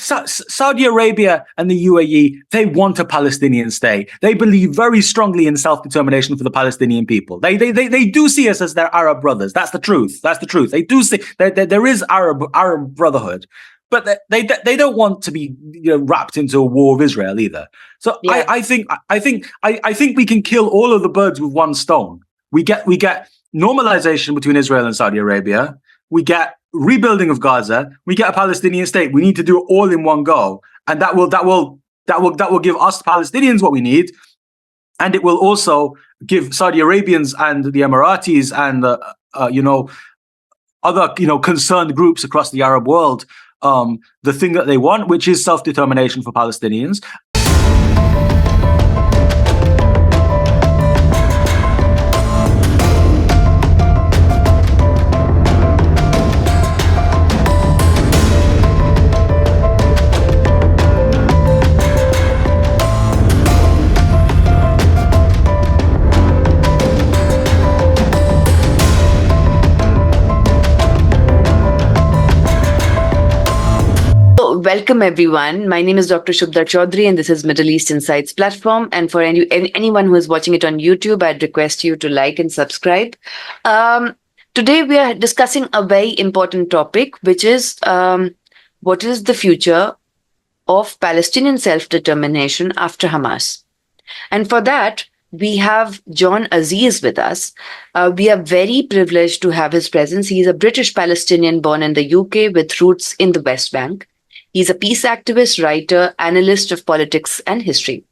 Saudi Arabia and the UAE, they want a Palestinian state. They believe very strongly in self-determination for the Palestinian people. They do see us as their Arab brothers. That's the truth. They do see there is Arab brotherhood, but they don't want to be wrapped into a war with Israel either. So yeah. I think we can kill all of the birds with one stone. We get normalization between Israel and Saudi Arabia. We get rebuilding of Gaza. We get a Palestinian state. We need to do it all in one go, and that will give us Palestinians what we need, and it will also give Saudi Arabians and the Emiratis and other concerned groups across the Arab world the thing that they want, which is self-determination for Palestinians. Welcome, everyone. My name is Dr. Shubhda Chaudhary, and this is Middle East Insights platform. And for anyone who is watching it on YouTube, I'd request you to like and subscribe. Today, we are discussing a very important topic, which is what is the future of Palestinian self-determination after Hamas. And for that, we have John Aziz with us. We are very privileged to have his presence. He is a British Palestinian born in the UK with roots in the West Bank. He's a peace activist, writer, analyst of politics and history.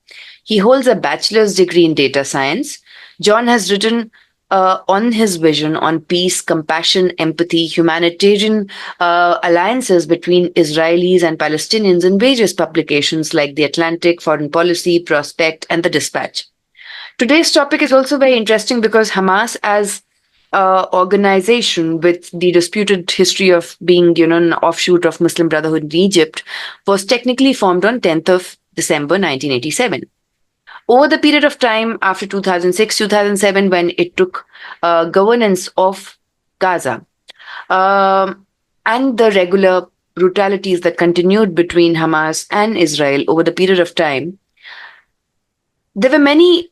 He holds a bachelor's degree in data science. John has written on his vision on peace, compassion, empathy, humanitarian alliances between Israelis and Palestinians in various publications like The Atlantic, Foreign Policy, Prospect, and The Dispatch. Today's topic is also very interesting because Hamas, as organization with the disputed history of being, an offshoot of Muslim Brotherhood in Egypt, was technically formed on 10th of December 1987. Over the period of time after 2006-2007, when it took governance of Gaza, and the regular brutalities that continued between Hamas and Israel over the period of time, there were many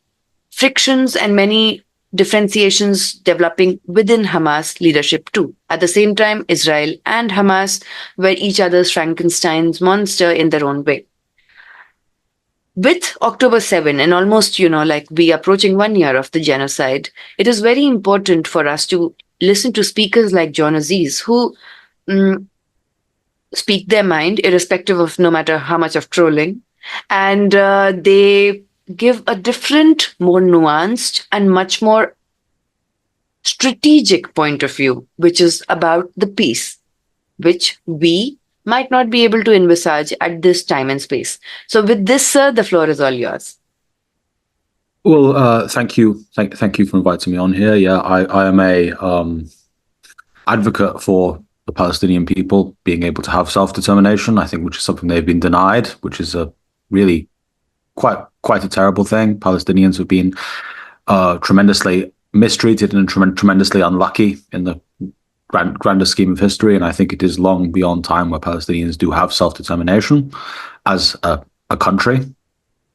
frictions and many differentiations developing within Hamas leadership too. At the same time, Israel and Hamas were each other's Frankenstein's monster in their own way. With October 7 and almost, we approaching 1 year of the genocide, it is very important for us to listen to speakers like John Aziz, who speak their mind irrespective of no matter how much of trolling. And they give a different, more nuanced and much more strategic point of view, which is about the peace, which we might not be able to envisage at this time and space. So with this, sir, the floor is all yours. Well, thank you. Thank you for inviting me on here. Yeah, I am a advocate for the Palestinian people being able to have self-determination, I think, which is something they've been denied, which is a really quite a terrible thing. Palestinians have been tremendously mistreated and tremendously unlucky in the grander scheme of history, and I think it is long beyond time where Palestinians do have self-determination as a country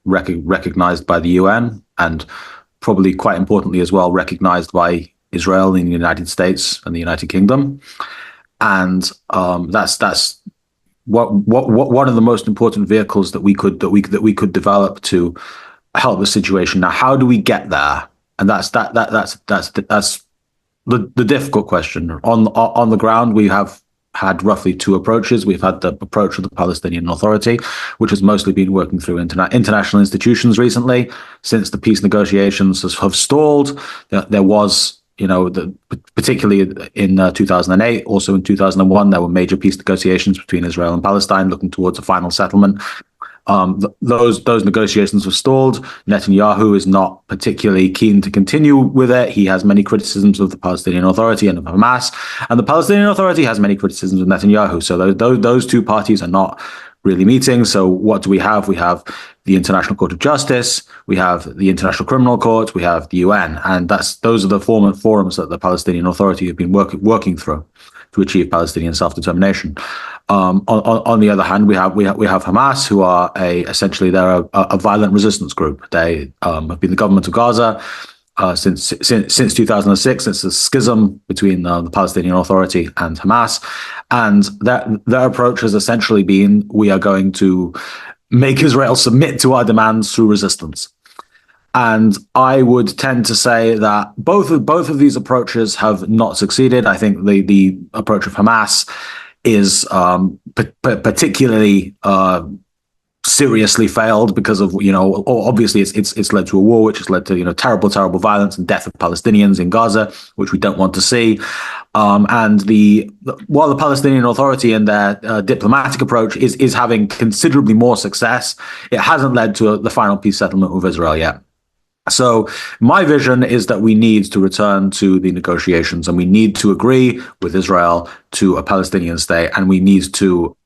recognized by the UN, and probably quite importantly as well recognized by Israel and the United States and the United Kingdom. And that's one of the most important vehicles that we could develop to help the situation. Now, how do we get there? And that's the difficult question. On the ground, we have had roughly two approaches. We've had the approach of the Palestinian Authority, which has mostly been working through international institutions recently. Since the peace negotiations have stalled, there was, particularly in 2008, also in 2001, there were major peace negotiations between Israel and Palestine looking towards a final settlement. Those negotiations were stalled. Netanyahu is not particularly keen to continue with it. He has many criticisms of the Palestinian Authority and of Hamas, and the Palestinian Authority has many criticisms of Netanyahu. So those two parties are not really meeting. So what do we have? We have the International Court of Justice, we have the International Criminal Court, we have the UN, and those are the forums that the Palestinian Authority have been working through. to achieve Palestinian self-determination. On the other hand, we have Hamas, who are essentially they're a violent resistance group. They have been the government of Gaza since 2006, since the schism between the Palestinian Authority and Hamas, and their approach has essentially been: we are going to make Israel submit to our demands through resistance. And I would tend to say that both of these approaches have not succeeded. I think the approach of Hamas is particularly seriously failed because of, obviously it's led to a war, which has led to, terrible violence and death of Palestinians in Gaza, which we don't want to see. And while the Palestinian Authority and their diplomatic approach is having considerably more success, it hasn't led to the final peace settlement with Israel yet. So my vision is that we need to return to the negotiations, and we need to agree with Israel to a Palestinian state, and we need to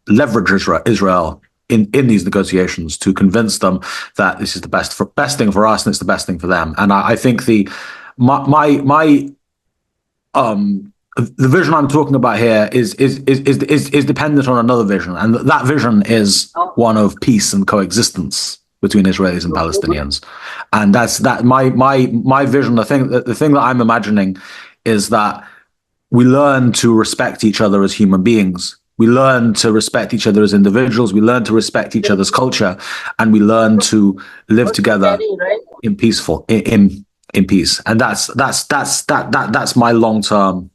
leverage Israel in these negotiations to convince them that this is the best thing for us and it's the best thing for them. And I think the vision I'm talking about here is dependent on another vision, and that vision is one of peace and coexistence between Israelis and Palestinians. And my vision. The thing that I'm imagining is that we learn to respect each other as human beings. We learn to respect each other as individuals. We learn to respect each other's culture, and we learn to live together in peace. And that's my long term.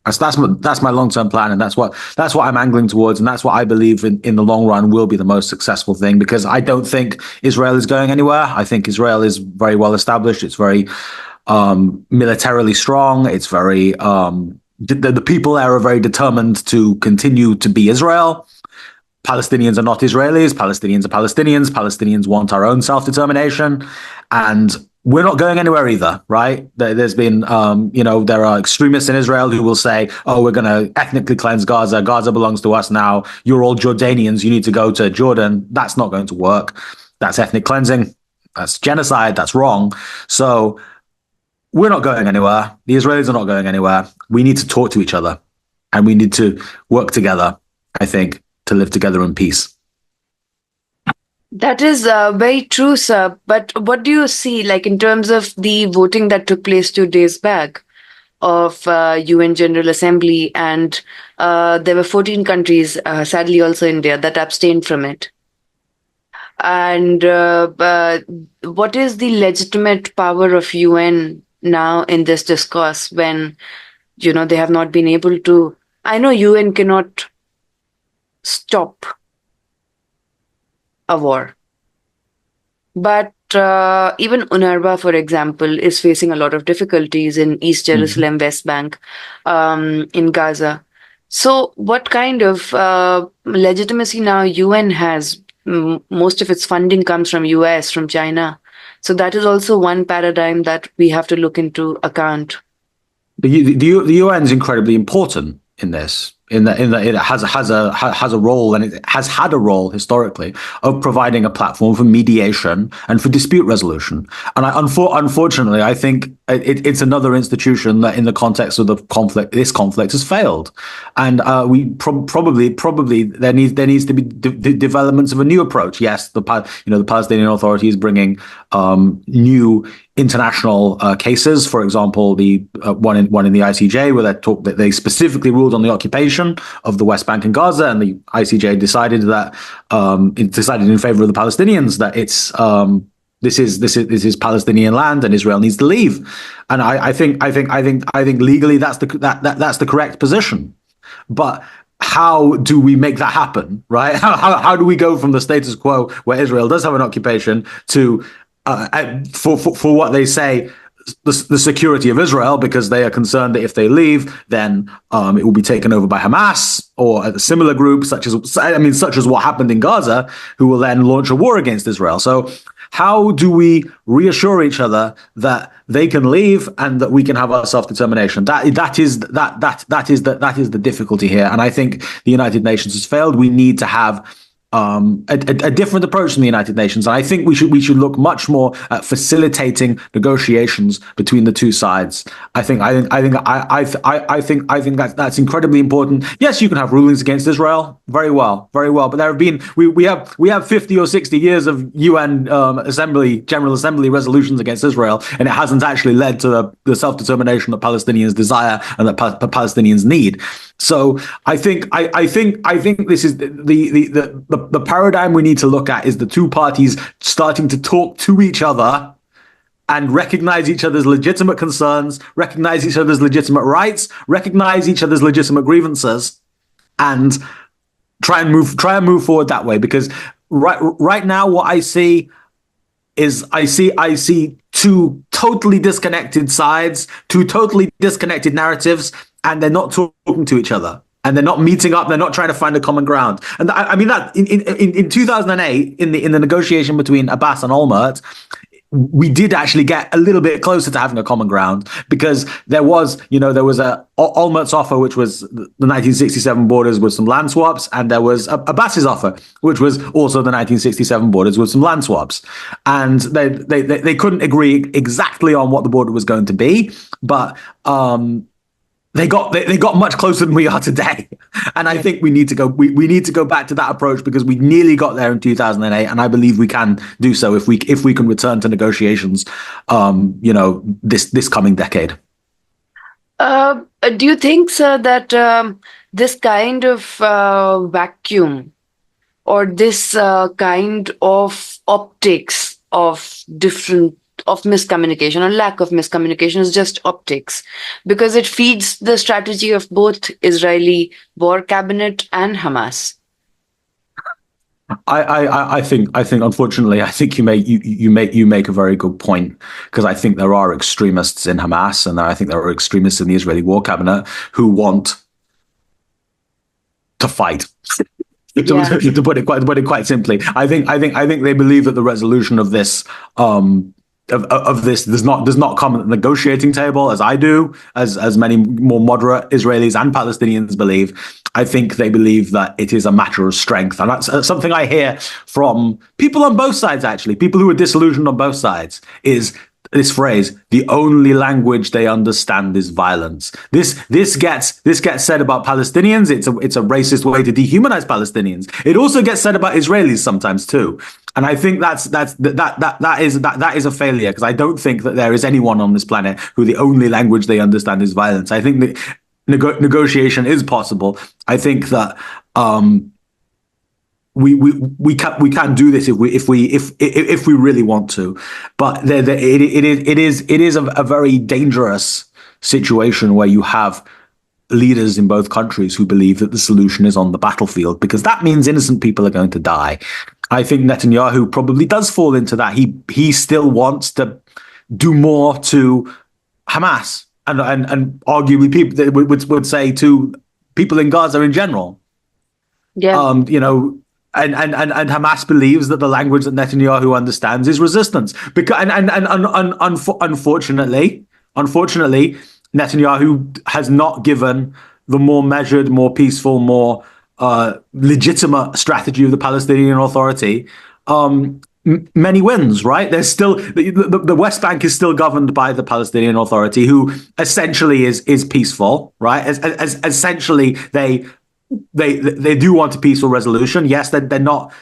That's my long-term plan, and that's what I'm angling towards, and that's what I believe in the long run will be the most successful thing, because I don't think Israel is going anywhere. I think Israel is very well established. It's very militarily strong. It's very the people there are very determined to continue to be Israel. Palestinians are not Israelis. Palestinians are Palestinians. Palestinians want our own self-determination, and we're not going anywhere either, right? There's been, there are extremists in Israel who will say, oh, we're going to ethnically cleanse Gaza. Gaza belongs to us now. You're all Jordanians. You need to go to Jordan. That's not going to work. That's ethnic cleansing. That's genocide. That's wrong. So we're not going anywhere. The Israelis are not going anywhere. We need to talk to each other, and we need to work together, I think, to live together in peace. That is very true, sir. But what do you see, like, in terms of the voting that took place 2 days back of UN General Assembly, and there were 14 countries, sadly also India, that abstained from it. And what is the legitimate power of UN now in this discourse when, they have not been able to? I know UN cannot stop a war, but even UNRWA, for example, is facing a lot of difficulties in East Jerusalem, West Bank, in Gaza. So what kind of legitimacy now UN has? Most of its funding comes from US, from China. So that is also one paradigm that we have to look into account. The UN is incredibly important in this. In that it has a role, and it has had a role historically of providing a platform for mediation and for dispute resolution. And unfortunately, I think it's another institution that, in the context of this conflict has failed. And we probably there needs to be developments of a new approach. Yes, the Palestinian Authority is bringing new international cases. For example, the one in the ICJ, where they specifically ruled on the occupation of the West Bank and Gaza, and the ICJ decided that it decided in favor of the Palestinians, that this is Palestinian land and Israel needs to leave. And I think legally that's the correct position. But how do we make that happen, right? How do we go from the status quo where Israel does have an occupation to for what they say, the security of Israel, because they are concerned that if they leave, then it will be taken over by Hamas or a similar group, such as what happened in Gaza, who will then launch a war against Israel. So how do we reassure each other that they can leave and that we can have our self-determination? That is the difficulty here. And I think the United Nations has failed. We need to have a different approach from the United Nations, and I think we should look much more at facilitating negotiations between the two sides. I think that's incredibly important. Yes, you can have rulings against Israel, very well, very well, but there have been we have 50 or 60 years of UN General Assembly resolutions against Israel, and it hasn't actually led to the self-determination that Palestinians desire and that Palestinians need. So I think this is the paradigm we need to look at is the two parties starting to talk to each other and recognize each other's legitimate concerns, recognize each other's legitimate rights, recognize each other's legitimate grievances, and try and move forward that way. Because right now, what I see is I see two totally disconnected sides, two totally disconnected narratives, and they're not talking to each other. And they're not meeting up. They're not trying to find a common ground. And I mean that in 2008, in the negotiation between Abbas and Olmert, we did actually get a little bit closer to having a common ground, because there was a Olmert's offer, which was the 1967 borders with some land swaps, and there was Abbas's offer, which was also the 1967 borders with some land swaps. And they couldn't agree exactly on what the border was going to be, but they got much closer than we are today, and I think we need to go back to that approach, because we nearly got there in 2008, and I believe we can do so if we can return to negotiations, this coming decade. Do you think, sir, that this kind of vacuum, or this kind of optics of miscommunication or lack of miscommunication is just optics, because it feeds the strategy of both Israeli war cabinet and Hamas? I think unfortunately, I think you make a very good point, because I think there are extremists in Hamas, and I think there are extremists in the Israeli war cabinet who want to fight. To put it quite simply, I think they believe that the resolution of this of this does not come at the negotiating table, as I do, as many more moderate Israelis and Palestinians believe. I think they believe that it is a matter of strength, and that's something I hear from people on both sides. Actually, people who are disillusioned on both sides, is this phrase: the only language they understand is violence. This gets said about Palestinians. It's a racist way to dehumanize Palestinians. It also gets said about Israelis sometimes too. And I think that is a failure, because I don't think that there is anyone on this planet who the only language they understand is violence. I think that negotiation is possible. I think that we can do this if we really want to, but it is a very dangerous situation where you have leaders in both countries who believe that the solution is on the battlefield, because that means innocent people are going to die. I think Netanyahu probably does fall into that. He still wants to do more to Hamas, and arguably people would say to people in Gaza in general. Yeah. And Hamas believes that the language that Netanyahu understands is resistance. Because unfortunately, Netanyahu has not given the more measured, more peaceful, more legitimate strategy of the Palestinian Authority many wins, right? There's still the West Bank is still governed by the Palestinian Authority, who essentially is peaceful, right? Essentially, they do want a peaceful resolution. Yes, they're not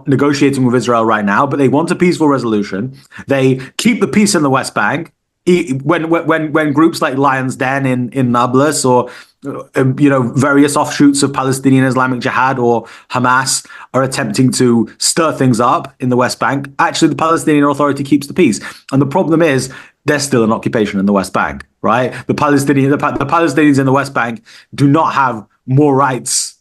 negotiating with Israel right now, but they want a peaceful resolution. They keep the peace in the West Bank. When groups like Lion's Den in Nablus, or various offshoots of Palestinian Islamic Jihad or Hamas are attempting to stir things up in the West Bank, actually the Palestinian Authority keeps the peace. And the problem is there's still an occupation in the West Bank, right? The Palestinians in the West Bank do not have more rights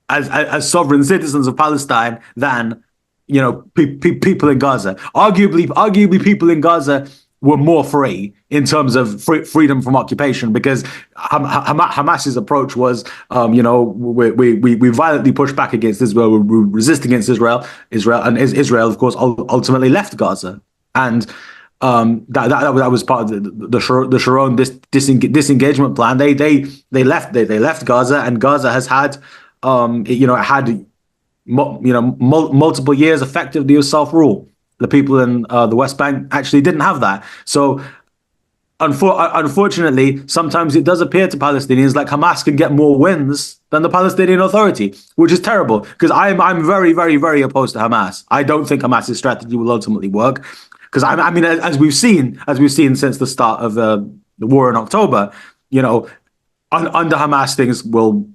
as sovereign citizens of Palestine than people in Gaza. Arguably people in Gaza were more free in terms of freedom from occupation, because Hamas's approach was, we violently pushed back against Israel, we resist against Israel, and Israel, of course, ultimately left Gaza, and that was part of the Sharon disengagement plan. They left Gaza, and Gaza has had, multiple years effectively of self-rule. The people in the West Bank actually didn't have that. So unfortunately, sometimes it does appear to Palestinians like Hamas can get more wins than the Palestinian Authority, which is terrible because I'm very, very, very opposed to Hamas. I don't think Hamas's strategy will ultimately work because I mean, as we've seen since the start of the war in October, under Hamas things will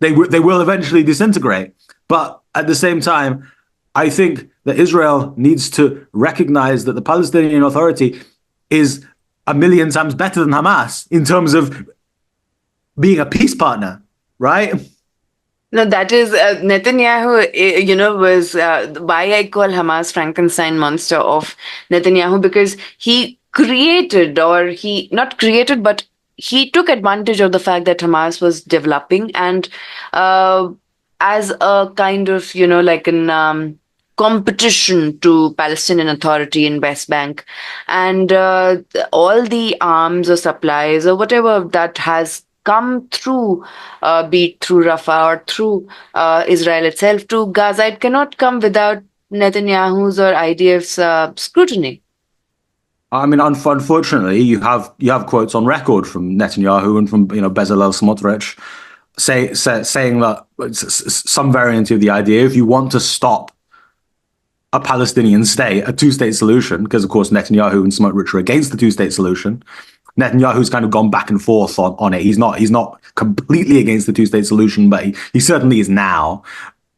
eventually disintegrate. But at the same time, I think that Israel needs to recognize that the Palestinian Authority is a million times better than Hamas in terms of being a peace partner, right? No, that is Netanyahu, was why I call Hamas Frankenstein monster of Netanyahu, because he not created, but he took advantage of the fact that Hamas was developing and as a kind of, like an competition to Palestinian Authority in West Bank, and all the arms or supplies or whatever that has come through, be it through Rafah or through Israel itself to Gaza, it cannot come without Netanyahu's or IDF's scrutiny. I mean, unfortunately, you have quotes on record from Netanyahu and from Bezalel Smotrich saying that some variant of the idea, if you want to stop a Palestinian state, a two-state solution, because of course Netanyahu and Smotrich are against the two-state solution. Netanyahu's kind of gone back and forth on it. He's not completely against the two-state solution, but he certainly is now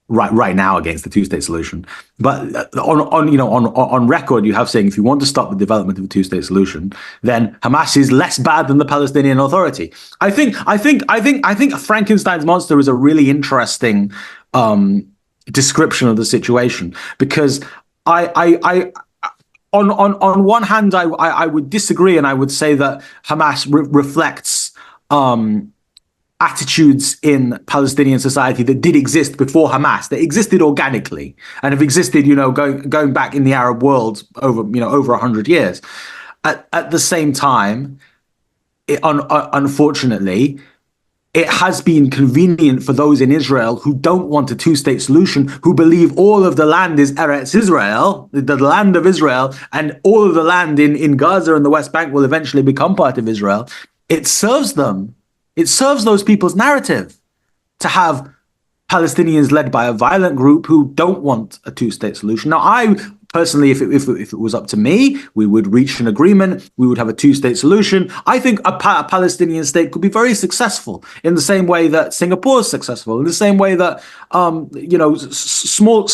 right now against the two-state solution. But on record, you have saying if you want to stop the development of a two-state solution, then Hamas is less bad than the Palestinian Authority. I think Frankenstein's monster is a really interesting description of the situation because on one hand I would disagree and I would say that Hamas reflects attitudes in Palestinian society that did exist before Hamas. They existed organically and have existed, going back in the Arab world over 100 years. At the same time, unfortunately, it has been convenient for those in Israel who don't want a two-state solution, who believe all of the land is Eretz Israel, the land of Israel, and all of the land in Gaza and the West Bank will eventually become part of Israel. It serves them. It serves those people's narrative to have Palestinians led by a violent group who don't want a two-state solution. Now, I personally, if it was up to me, we would reach an agreement. We would have a two-state solution. I think a Palestinian state could be very successful in the same way that Singapore is successful, in the same way that small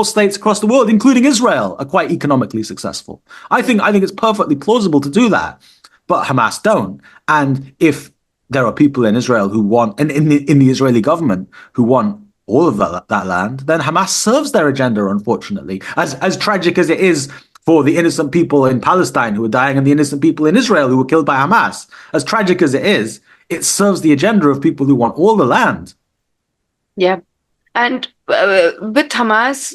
states across the world, including Israel, are quite economically successful. I think it's perfectly plausible to do that, but Hamas don't. And if there are people in Israel who want, and in the Israeli government who want all of that land, then Hamas serves their agenda, unfortunately. As tragic as it is for the innocent people in Palestine who are dying and the innocent people in Israel who were killed by Hamas, as tragic as it serves the agenda of people who want all the land. Yeah. And with Hamas,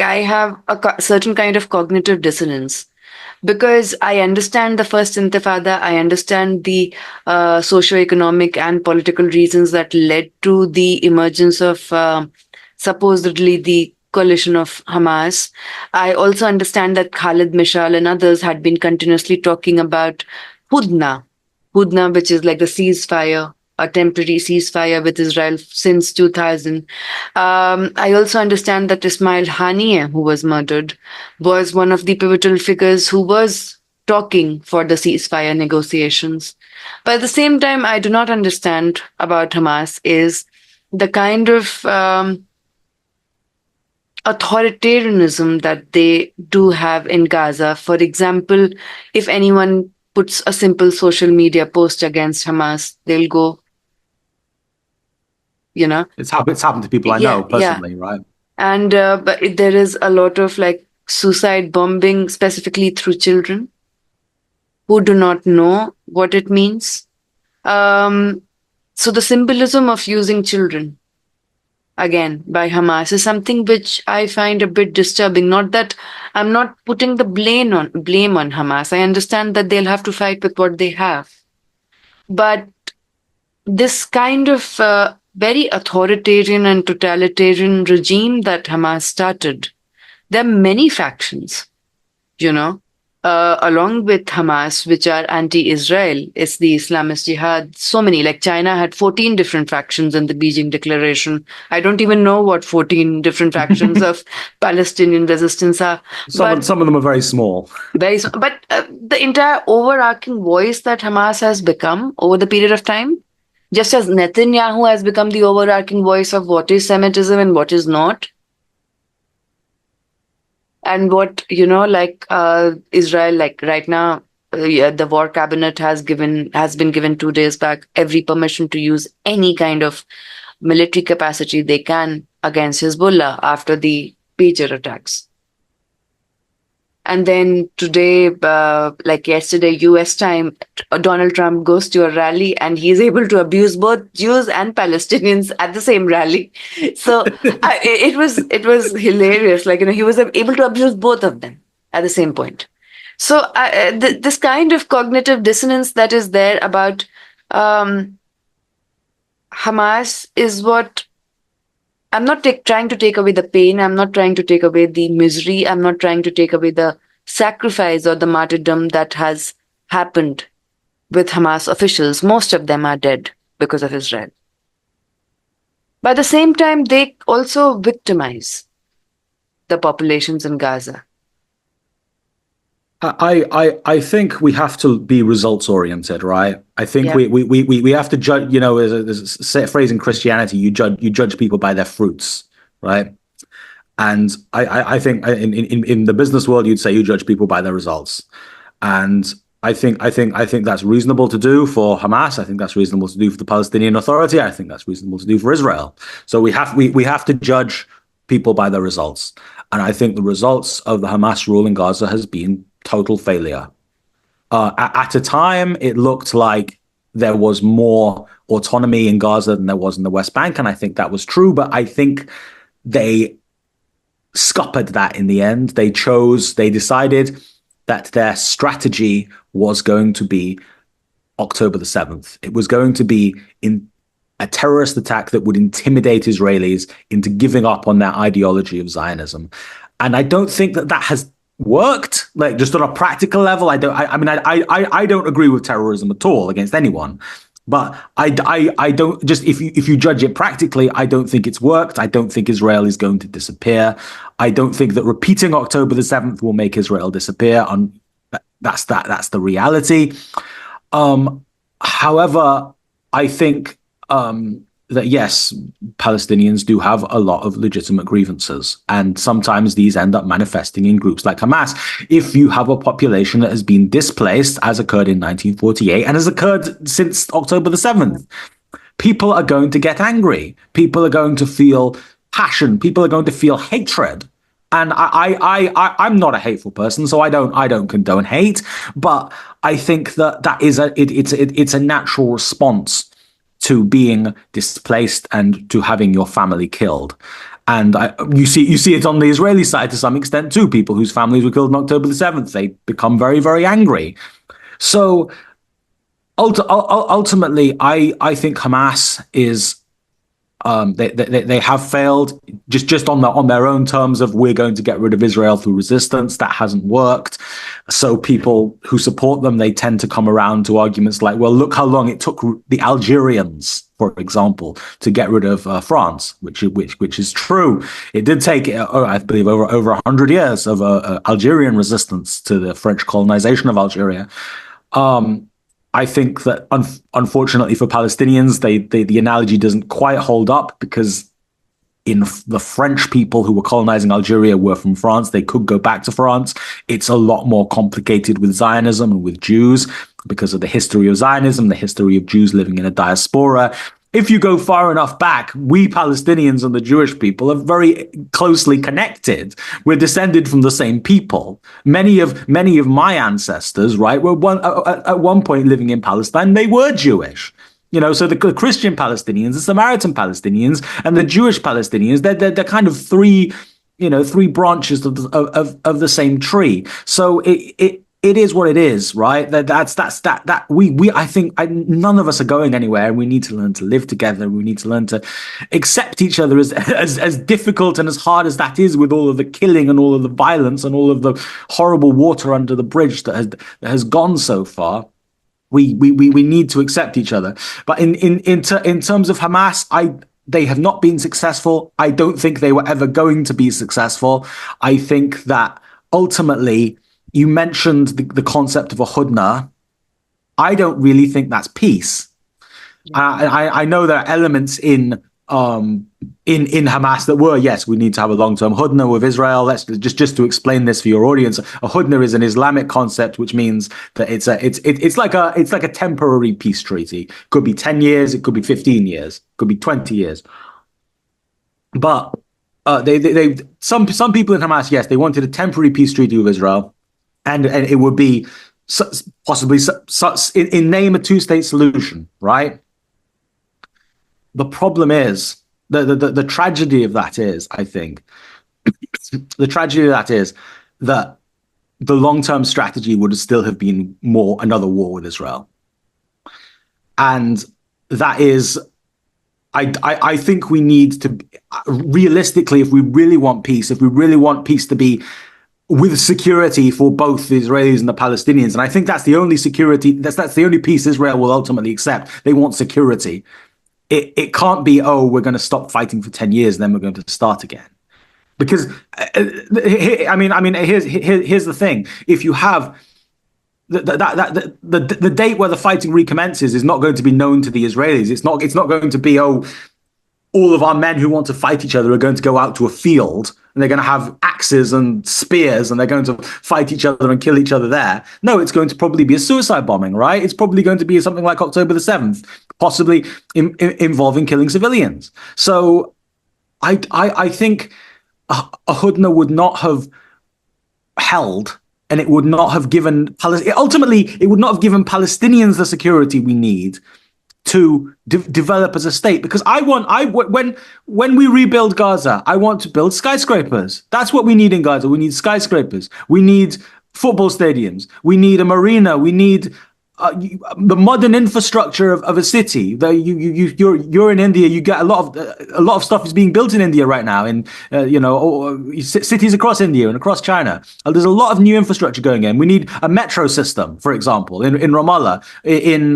I have a certain kind of cognitive dissonance. Because I understand the first Intifada, I understand the socio-economic and political reasons that led to the emergence of supposedly the coalition of Hamas. I also understand that Khalid Mishal and others had been continuously talking about Hudna, which is like the ceasefire, a temporary ceasefire with Israel since 2000. I also understand that Ismail Haniyeh, who was murdered, was one of the pivotal figures who was talking for the ceasefire negotiations. But at the same time, I do not understand about Hamas is the kind of authoritarianism that they do have in Gaza. For example, if anyone puts a simple social media post against Hamas, they'll go, It's happened to people I know personally, right? And but there is a lot of suicide bombing, specifically through children who do not know what it means. So the symbolism of using children again by Hamas is something which I find a bit disturbing. Not that I'm not putting the blame on Hamas. I understand that they'll have to fight with what they have, but this kind of very authoritarian and totalitarian regime that Hamas started, there are many factions, you know, along with Hamas, which are anti-Israel. It's the Islamist Jihad. So many, like China had 14 different factions in the Beijing Declaration. I don't even know what 14 different factions of Palestinian resistance are. Some of them are very small. But the entire overarching voice that Hamas has become over the period of time, just as Netanyahu has become the overarching voice of what is Semitism and what is not, and what, Israel, like right now, the war cabinet has been given 2 days back every permission to use any kind of military capacity they can against Hezbollah after the pager attacks. And then today, like yesterday, US time, Donald Trump goes to a rally and he's able to abuse both Jews and Palestinians at the same rally. So it was hilarious. Like, he was able to abuse both of them at the same point. So this kind of cognitive dissonance that is there about Hamas is what I'm not trying to take away the pain. I'm not trying to take away the misery. I'm not trying to take away the sacrifice or the martyrdom that has happened with Hamas officials. Most of them are dead because of Israel. But at the same time, they also victimize the populations in Gaza. I think we have to be results oriented, right? I think we have to judge. There's a phrase in Christianity: you judge people by their fruits, right? And I think in the business world, you'd say you judge people by their results. And I think that's reasonable to do for Hamas. I think that's reasonable to do for the Palestinian Authority. I think that's reasonable to do for Israel. So we have to judge people by their results. And I think the results of the Hamas rule in Gaza has been total failure. At a time, it looked like there was more autonomy in Gaza than there was in the West Bank, and I think that was true. But I think they scuppered that in the end. They decided that their strategy was going to be October the 7th. It was going to be in a terrorist attack that would intimidate Israelis into giving up on their ideology of Zionism. And I don't think that has worked, like just on a practical level. I don't agree with terrorism at all against anyone, but I don't, just if you judge it practically, I don't think it's worked. I don't think Israel is going to disappear. I don't think that repeating October the 7th will make Israel disappear. That's the reality. However, I think that yes, Palestinians do have a lot of legitimate grievances, and sometimes these end up manifesting in groups like Hamas. If you have a population that has been displaced, as occurred in 1948 and has occurred since October the 7th, people are going to get angry. People are going to feel passion. People are going to feel hatred. And I'm not a hateful person, so I don't condone hate. But I think that is it's a natural response to being displaced and to having your family killed. And you see it on the Israeli side to some extent too. People whose families were killed on October the 7th, they become very, very angry. So ultimately, I think Hamas is they have failed just on their own terms of we're going to get rid of Israel through resistance. That hasn't worked. So people who support them, they tend to come around to arguments like, well, look how long it took the Algerians, for example, to get rid of France, which is true. It did take, I believe, over 100 years of Algerian resistance to the French colonization of Algeria. I think that unfortunately for Palestinians, the analogy doesn't quite hold up, because in the French people who were colonizing Algeria were from France. They could go back to France. It's a lot more complicated with Zionism and with Jews because of the history of Zionism, the history of Jews living in a diaspora. If you go far enough back, we Palestinians and the Jewish people are very closely connected. We're descended from the same people. Many of my ancestors, right, were at one point living in Palestine. They were Jewish. You know, so the Christian Palestinians, the Samaritan Palestinians, and the Jewish Palestinians, they're kind of three branches of the same tree. So it is what it is, right? That I think none of us are going anywhere, and we need to learn to live together. We need to learn to accept each other as difficult and as hard as that is, with all of the killing and all of the violence and all of the horrible water under the bridge that has gone so far. We need to accept each other. But in terms of Hamas, they have not been successful. I don't think they were ever going to be successful. I think that ultimately, you mentioned the concept of a hudna. I don't really think that's peace. I know there are elements in Hamas that were, yes, we need to have a long-term hudna with Israel. Let's just to explain this for your audience. A hudna is an Islamic concept, which means that it's like a temporary peace treaty. Could be 10 years, it could be 15 years, could be 20 years. But some people in Hamas, yes, they wanted a temporary peace treaty with Israel. And it would be possibly in name a two-state solution, right? The problem is the tragedy of that is, I think, the tragedy of that is that the long-term strategy would still have been another war with Israel, and that is, I think we need to realistically, if we really want peace, to be with security for both the Israelis and the Palestinians. And I think that's the only security, that's the only peace Israel will ultimately accept. They want security. It can't be, oh, we're going to stop fighting for 10 years and then we're going to start again. Because, here's the thing. If you have the date where the fighting recommences is not going to be known to the Israelis. It's not going to be, oh, all of our men who want to fight each other are going to go out to a field and they're going to have axes and spears and they're going to fight each other and kill each other there. No, it's going to probably be a suicide bombing, right? It's probably going to be something like October the 7th, possibly involving killing civilians. So I think a hudna would not have held, and it would not have given ultimately it would not have given Palestinians the security we need to develop as a state. Because when we rebuild Gaza, I want to build skyscrapers. That's what we need in Gaza. We need skyscrapers. We need football stadiums. We need a marina. We need the modern infrastructure of a city. You're in India. You get a lot of stuff is being built in India right now. In cities across India and across China. There's a lot of new infrastructure going in. We need a metro system, for example, in Ramallah, in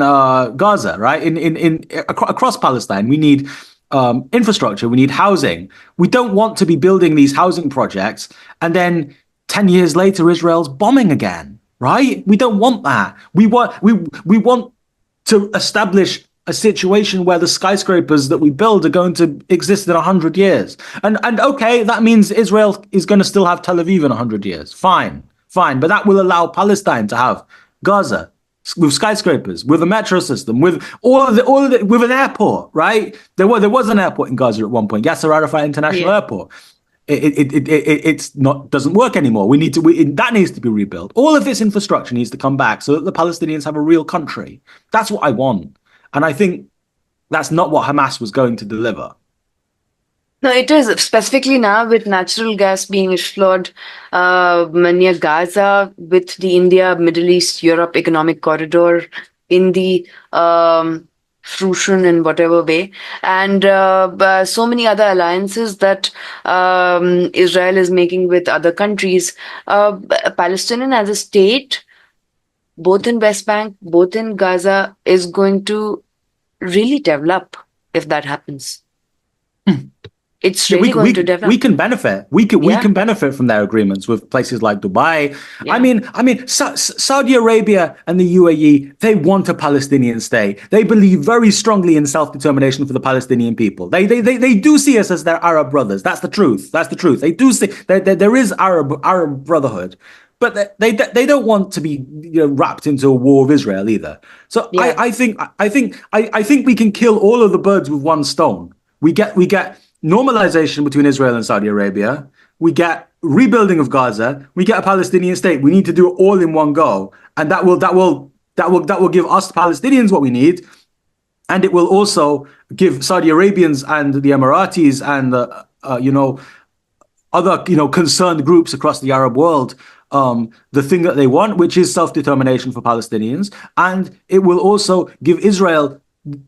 Gaza, right? Across Palestine, we need infrastructure. We need housing. We don't want to be building these housing projects and then 10 years later, Israel's bombing again. Right? We don't want that. We want to establish a situation where the skyscrapers that we build are going to exist in 100 years. And okay, that means Israel is going to still have Tel Aviv in 100 years. Fine. But that will allow Palestine to have Gaza with skyscrapers, with a metro system, with with an airport, right? There was an airport in Gaza at one point, Yasser Arafat International Airport. It's not doesn't work anymore. That needs to be rebuilt. All of this infrastructure needs to come back so that the Palestinians have a real country. That's what I want, and I think that's not what Hamas was going to deliver. No, it is, specifically now with natural gas being explored near Gaza, with the India, Middle East, Europe economic corridor in the fruition in whatever way, and so many other alliances that Israel is making with other countries. Palestinian as a state, both in West Bank, both in Gaza, is going to really develop if that happens. It's really going to develop. We can benefit. We can benefit from their agreements with places like Dubai. Yeah. I mean, Saudi Arabia and the UAE, they want a Palestinian state. They believe very strongly in self-determination for the Palestinian people. They do see us as their Arab brothers. That's the truth. They do see there is Arab brotherhood. But they don't want to be wrapped into a war with Israel either. So yeah. I think we can kill all of the birds with one stone. We get normalization between Israel and Saudi Arabia. We get rebuilding of Gaza. We get a Palestinian state. We need to do it all in one go, and that will give us Palestinians what we need, and it will also give Saudi Arabians and the Emiratis and other concerned groups across the Arab world the thing that they want, which is self-determination for Palestinians, and it will also give Israel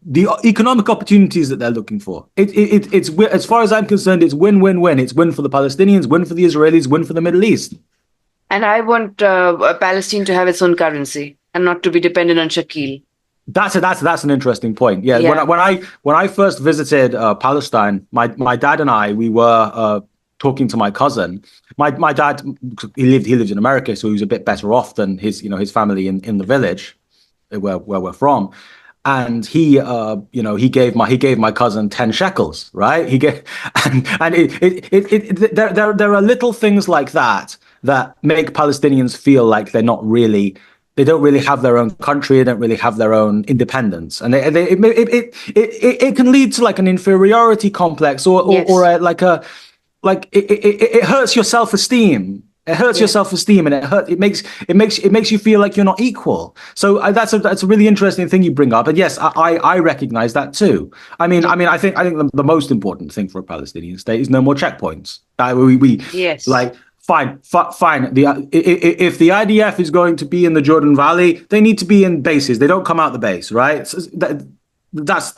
the economic opportunities that they're looking for. It's as far as I'm concerned, it's win-win-win. It's win for the Palestinians, win for the Israelis, win for the Middle East. And I want Palestine to have its own currency and not to be dependent on shekel. That's an interesting point. Yeah, Yeah. When I first visited Palestine, my dad and I, we were talking to my cousin. My dad, he lived in America, so he was a bit better off than his family in the village where we're from. And he gave my cousin 10 shekels, right? He gave, and there are little things like that make Palestinians feel like they don't really have their own country, they don't really have their own independence, and it can lead to like an inferiority complex or Yes. It hurts your self-esteem. It hurts your self-esteem, and it makes you feel like you're not equal. So that's a really interesting thing you bring up. And yes, I recognize that too. I think the most important thing for a Palestinian state is no more checkpoints. Yes. Like fine. If the IDF is going to be in the Jordan Valley, they need to be in bases. They don't come out the base, right? So that's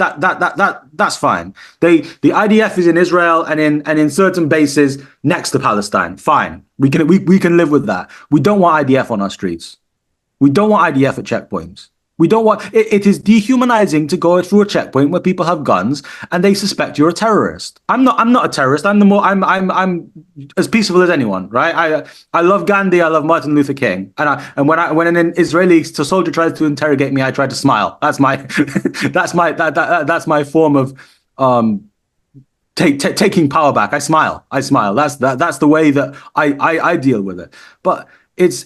fine. The IDF is in Israel and in certain bases next to Palestine. Fine. We can live with that. We don't want IDF on our streets. We don't want IDF at checkpoints. We don't want it is dehumanizing to go through a checkpoint where people have guns and they suspect you're a terrorist. I'm not a terrorist. I'm as peaceful as anyone, right? I love Gandhi, I love Martin Luther King. And when an Israeli soldier tries to interrogate me, I try to smile. That's my that's my form of taking power back. I smile. That's the way that I deal with it. But it's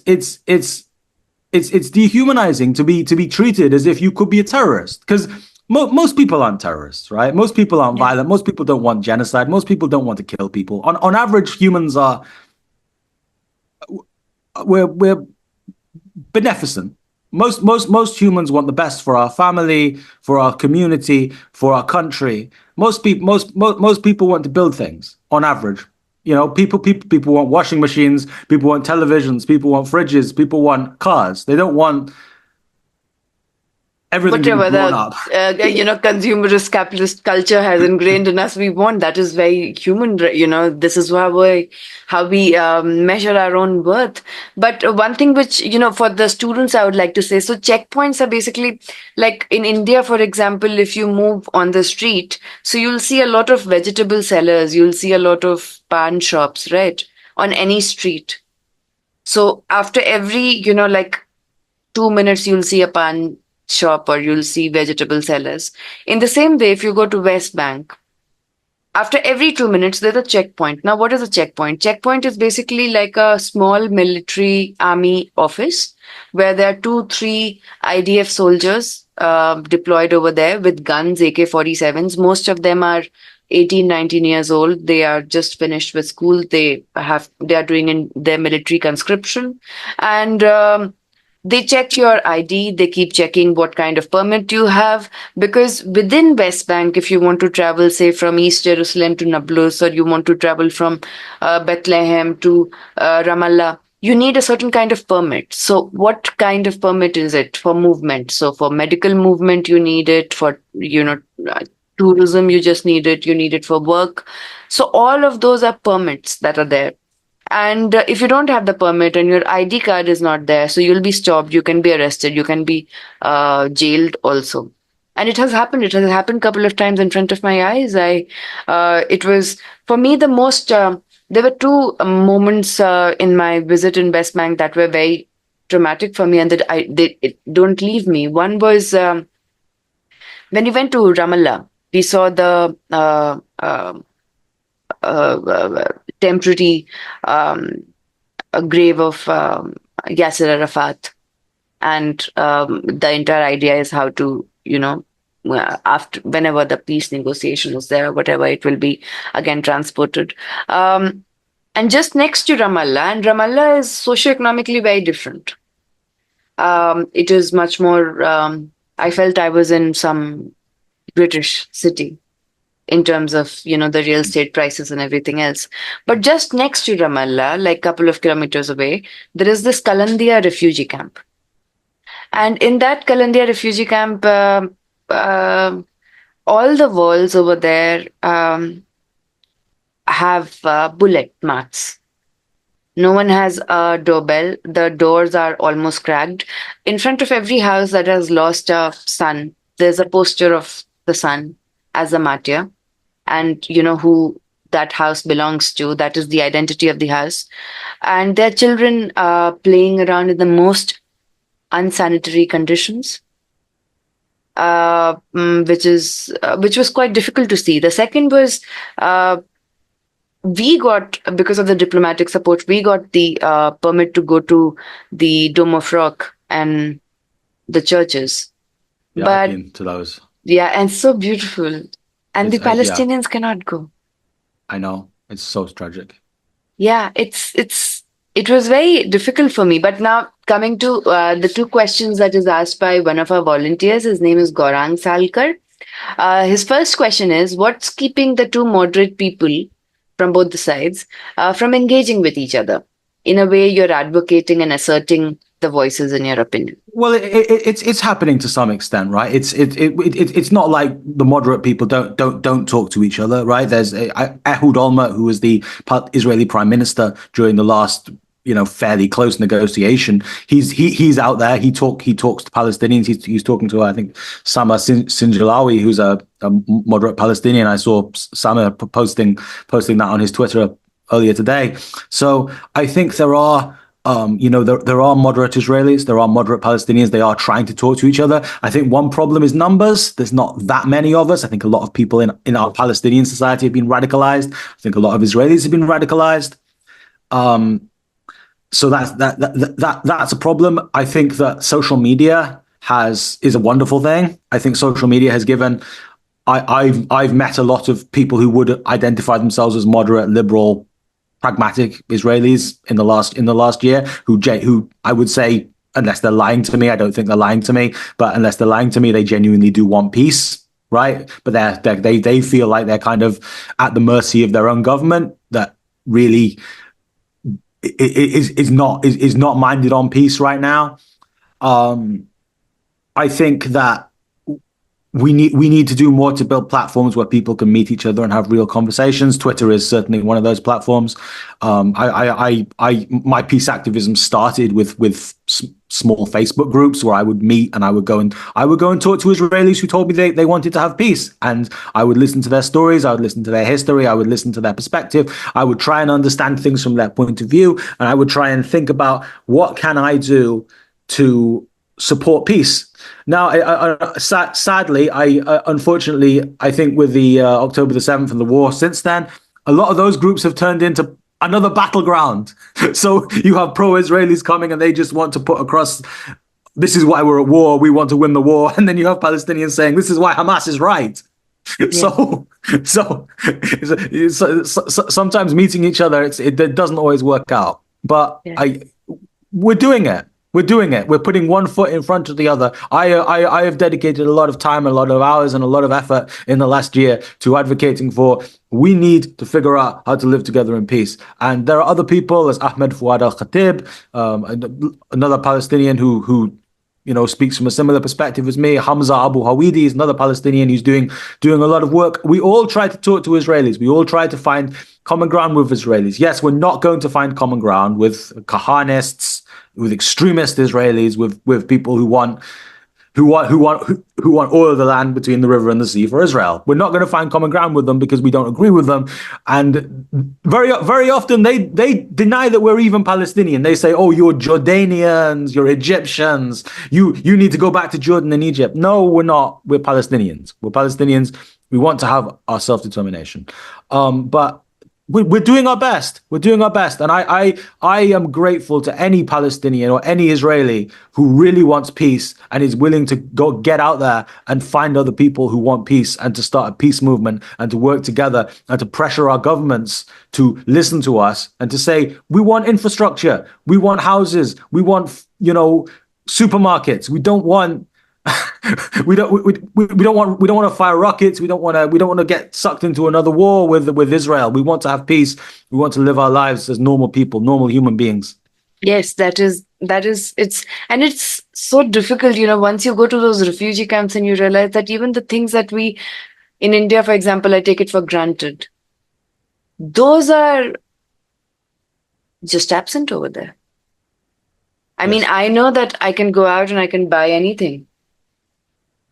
dehumanizing to be treated as if you could be a terrorist, because most people aren't terrorists, right? Most people aren't violent. Most people don't want genocide. Most people don't want to kill people. On average, humans we're beneficent. Most humans want the best for our family, for our community, for our country. Most people want to build things on average. People want washing machines, people want televisions, people want fridges, people want cars. They don't want everything to be blown up. Consumerist capitalist culture has ingrained in us. We want that is very human. This is how we measure our own worth. But one thing which for the students I would like to say, so checkpoints are basically like in India, for example, if you move on the street, so you'll see a lot of vegetable sellers, you'll see a lot of pan shops, right, on any street. So after every 2 minutes, you'll see a pan shop or you'll see vegetable sellers. In the same way, if you go to West Bank, after every 2 minutes, there's a checkpoint. Now, what is a checkpoint? Checkpoint is basically like a small military army office where there are 2-3 IDF soldiers deployed over there with guns, AK-47s. Most of them are 18, 19 years old. They are just finished with school. They are doing in their military conscription. And they check your ID. They keep checking what kind of permit you have. Because within West Bank, if you want to travel, say, from East Jerusalem to Nablus, or you want to travel from Bethlehem to Ramallah, you need a certain kind of permit. So what kind of permit is it for movement? So for medical movement, you need it. For, tourism, you just need it. You need it for work. So all of those are permits that are there. And if you don't have the permit and your ID card is not there, so you'll be stopped, you can be arrested, you can be jailed also. And it has happened. It has happened a couple of times in front of my eyes. It was, for me, the most, there were 2 moments in my visit in West Bank that were very traumatic for me and that it don't leave me. One was when we went to Ramallah, we saw the temporary grave of Yasser Arafat, and the entire idea is how to, after whenever the peace negotiation is there, or whatever, it will be again transported. And just next to Ramallah, and Ramallah is socio-economically very different. It is much more. I felt I was in some British city. in terms of, the real estate prices and everything else. But just next to Ramallah, like a couple of kilometers away, there is this Kalandia refugee camp. And in that Kalandia refugee camp, all the walls over there have bullet marks. No one has a doorbell. The doors are almost cracked. In front of every house that has lost a son, there's a poster of the son as a martyr. And who that house belongs to. That is the identity of the house. And their children are playing around in the most unsanitary conditions. Which was quite difficult to see. The second was we got, because of the diplomatic support, we got the permit to go to the Dome of Rock and the churches. Yeah, but I've been to those. Yeah, and so beautiful. And the Palestinians cannot go. I know. It's so tragic. Yeah, it was very difficult for me. But now coming to the two questions that is asked by one of our volunteers, his name is Gaurang Salkar. His first question is, what's keeping the two moderate people from both the sides from engaging with each other? In a way, you're advocating and asserting the voices in your opinion. Well, it's happening to some extent, right? It's not like the moderate people don't talk to each other, right? There's Ehud Olmert, who was the Israeli prime minister during the last fairly close negotiation. He's out there. He talks to Palestinians. He's talking to, I think, Sama Sinjalawi, who's a moderate Palestinian. I saw Sama posting that on his Twitter earlier today. So I think there are. There are moderate Israelis, there are moderate Palestinians. They are trying to talk to each other. I think one problem is numbers. There's not that many of us. I think a lot of people in our Palestinian society have been radicalized. I think a lot of Israelis have been radicalized. So that's a problem. I think that social media is a wonderful thing. I think social media has given. I've met a lot of people who would identify themselves as moderate, liberal, pragmatic Israelis in the last year who I would say, unless they're lying to me, I don't think they're lying to me, but unless they're lying to me, they genuinely do want peace, right? But they feel like they're kind of at the mercy of their own government that really is not minded on peace right now. I think that we need to do more to build platforms where people can meet each other and have real conversations. Twitter is certainly one of those platforms. My peace activism started with small Facebook groups where I would meet and I would go and talk to Israelis who told me they wanted to have peace, and I would listen to their stories, I would listen to their history, I would listen to their perspective, I would try and understand things from their point of view, and I would try and think about what can I do to support peace. Now, sadly, unfortunately, I think with the October the 7th and the war since then, a lot of those groups have turned into another battleground. So you have pro-Israelis coming and they just want to put across, this is why we're at war, we want to win the war. And then you have Palestinians saying, this is why Hamas is right. Yeah. So sometimes meeting each other, it doesn't always work out. But yeah. We're doing it. We're doing it. We're putting one foot in front of the other. I have dedicated a lot of time, a lot of hours, and a lot of effort in the last year to advocating for, we need to figure out how to live together in peace. And there are other people, as Ahmed Fouad al-Khatib, another Palestinian who speaks from a similar perspective as me. Hamza Abu Hawidi is another Palestinian who's doing a lot of work. We all try to talk to Israelis. We all try to find common ground with Israelis. Yes, we're not going to find common ground with Kahanists, with extremist Israelis, with people who want all of the land between the river and the sea for Israel. We're not going to find common ground with them because we don't agree with them. And very, very often they deny that we're even Palestinian. They say, oh, you're Jordanians, you're Egyptians, you need to go back to Jordan and Egypt. No, we're not. We're Palestinians. We're Palestinians. We want to have our self-determination. But we're doing our best. We're doing our best. And I am grateful to any Palestinian or any Israeli who really wants peace and is willing to go get out there and find other people who want peace and to start a peace movement and to work together and to pressure our governments to listen to us and to say, we want infrastructure, we want houses, we want, supermarkets. We don't want we don't want to fire rockets. We don't want to get sucked into another war with Israel. We want to have peace. We want to live our lives as normal people, normal human beings. Yes, it's so difficult, once you go to those refugee camps and you realize that even the things that we in India, for example, I take it for granted, those are just absent over there. I mean, Yes. I know that I can go out and I can buy anything.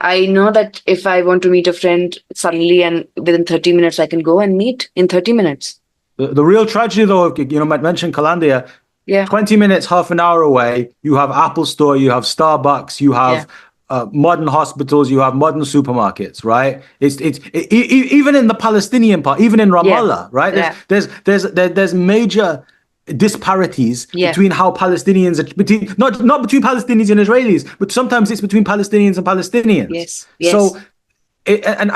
I know that if I want to meet a friend suddenly and within 30 minutes, I can go and meet in 30 minutes. The real tragedy, though, I mentioned Kalandia, Yeah, 20 minutes, half an hour away, you have Apple Store, you have Starbucks, you yeah, have modern hospitals, you have modern supermarkets, right? Even in the Palestinian part, even in yeah, Ramallah, right? yeah, There's major disparities yeah. between how Palestinians are between not between Palestinians and Israelis, but sometimes it's between Palestinians and Palestinians. Yes, yes, So and